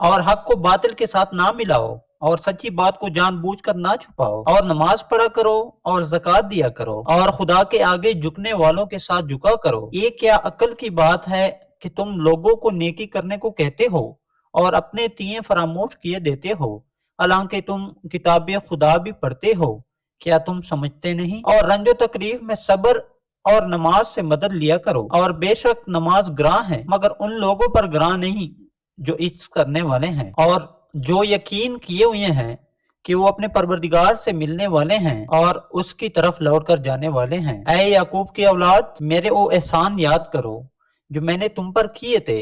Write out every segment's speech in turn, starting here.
اور حق کو باطل کے ساتھ نہ ملاؤ، اور سچی بات کو جان بوجھ کر نہ چھپاؤ، اور نماز پڑھا کرو اور زکوٰۃ دیا کرو، اور خدا کے آگے جھکنے والوں کے ساتھ جھکا کرو۔ یہ کیا عقل کی بات ہے کہ تم لوگوں کو نیکی کرنے کو کہتے ہو اور اپنے تئیں فراموش کیے دیتے ہو، حالانکہ تم کتاب خدا بھی پڑھتے ہو؟ کیا تم سمجھتے نہیں؟ اور رنج و تکلیف میں صبر اور نماز سے مدد لیا کرو، اور بے شک نماز گراں ہے، مگر ان لوگوں پر گراں نہیں جو عجز کرنے والے ہیں اور جو یقین کیے ہوئے ہیں کہ وہ اپنے پروردگار سے ملنے والے ہیں اور اس کی طرف لوٹ کر جانے والے ہیں۔ اے یعقوب کی اولاد، میرے وہ احسان یاد کرو جو میں نے تم پر کیے تھے،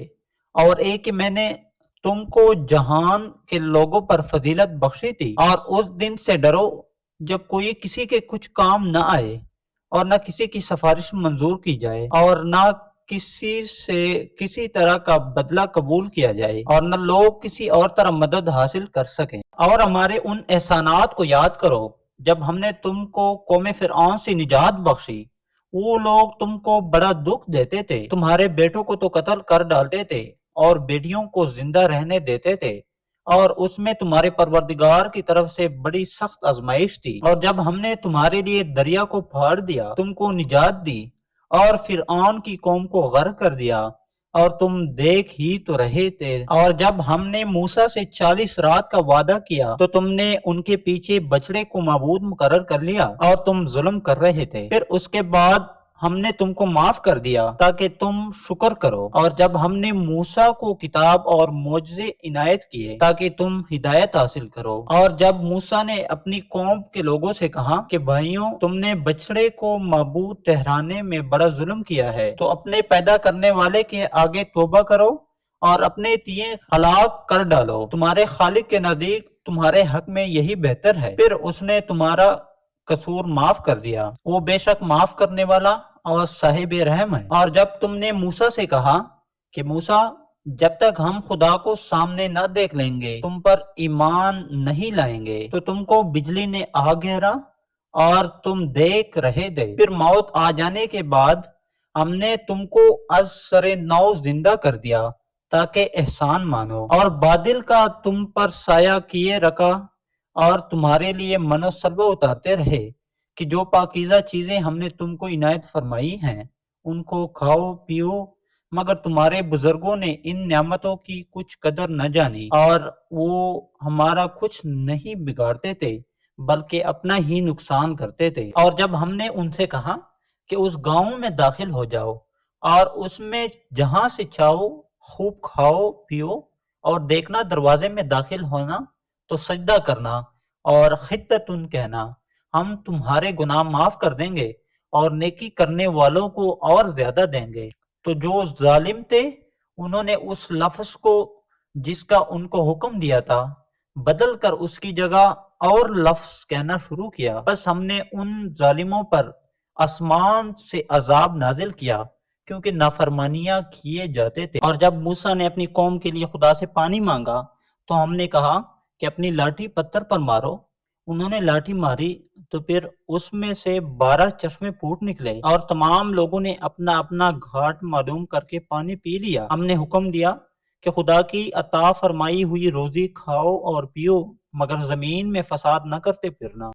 اور ایک کہ میں نے تم کو جہان کے لوگوں پر فضیلت بخشی تھی، اور اس دن سے ڈرو جب کوئی کسی کے کچھ کام نہ آئے، اور نہ کسی کی سفارش منظور کی جائے، اور نہ کسی سے کسی طرح کا بدلہ قبول کیا جائے، اور نہ لوگ کسی اور طرح مدد حاصل کر سکیں۔ اور ہمارے ان احسانات کو یاد کرو جب ہم نے تم کو قوم فرعون سے نجات بخشی۔ وہ لوگ تم کو بڑا دکھ دیتے تھے، تمہارے بیٹوں کو تو قتل کر ڈالتے تھے اور بیٹیوں کو زندہ رہنے دیتے تھے، اور اس میں تمہارے پروردگار کی طرف سے بڑی سخت آزمائش تھی۔ اور جب ہم نے تمہارے لیے دریا کو پھاڑ دیا، تم کو نجات دی، اور فرعون کی قوم کو غرق کر دیا، اور تم دیکھ ہی تو رہے تھے۔ اور جب ہم نے موسیٰ سے 40 رات کا وعدہ کیا تو تم نے ان کے پیچھے بچڑے کو معبود مقرر کر لیا، اور تم ظلم کر رہے تھے۔ پھر اس کے بعد ہم نے تم کو معاف کر دیا تاکہ تم شکر کرو۔ اور جب ہم نے موسیٰ کو کتاب اور معجزے عنایت کیے تاکہ تم ہدایت حاصل کرو۔ اور جب موسیٰ نے اپنی قوم کے لوگوں سے کہا کہ بھائیوں، تم نے بچڑے کو معبود ٹھہرانے میں بڑا ظلم کیا ہے، تو اپنے پیدا کرنے والے کے آگے توبہ کرو اور اپنے تئیں ہلاک کر ڈالو، تمہارے خالق کے نزدیک تمہارے حق میں یہی بہتر ہے۔ پھر اس نے تمہارا قصور معاف کر دیا، وہ بے شک معاف کرنے والا اور صاحب رحم ہے۔ اور جب تم نے موسیٰ سے کہا کہ موسیٰ، جب تک ہم خدا کو سامنے نہ دیکھ لیں گے تم پر ایمان نہیں لائیں گے، تو تم کو بجلی نے آ گھیرا اور تم دیکھ رہے تھے۔ پھر موت آ جانے کے بعد ہم نے تم کو از سر نو زندہ کر دیا تاکہ احسان مانو، اور بادل کا تم پر سایہ کیے رکھا، اور تمہارے لیے من و سلوہ اتارتے رہے کہ جو پاکیزہ چیزیں ہم نے تم کو عنایت فرمائی ہیں ان کو کھاؤ پیو، مگر تمہارے بزرگوں نے ان نعمتوں کی کچھ قدر نہ جانی، اور وہ ہمارا کچھ نہیں بگاڑتے تھے بلکہ اپنا ہی نقصان کرتے تھے۔ اور جب ہم نے ان سے کہا کہ اس گاؤں میں داخل ہو جاؤ، اور اس میں جہاں سے چاہو خوب کھاؤ پیو، اور دیکھنا دروازے میں داخل ہونا تو سجدہ کرنا اور خطتن کہنا، ہم تمہارے گناہ معاف کر دیں گے اور نیکی کرنے والوں کو اور زیادہ دیں گے۔ تو جو ظالم تھے انہوں نے اس لفظ کو جس کا ان کو حکم دیا تھا بدل کر اس کی جگہ اور لفظ کہنا شروع کیا، بس ہم نے ان ظالموں پر آسمان سے عذاب نازل کیا کیونکہ نافرمانیاں کیے جاتے تھے۔ اور جب موسیٰ نے اپنی قوم کے لیے خدا سے پانی مانگا تو ہم نے کہا کہ اپنی لاٹھی پتھر پر مارو۔ انہوں نے لاٹھی ماری تو پھر اس میں سے 12 چشمے پھوٹ نکلے، اور تمام لوگوں نے اپنا اپنا گھاٹ معلوم کر کے پانی پی لیا۔ ہم نے حکم دیا کہ خدا کی عطا فرمائی ہوئی روزی کھاؤ اور پیو، مگر زمین میں فساد نہ کرتے پھرنا۔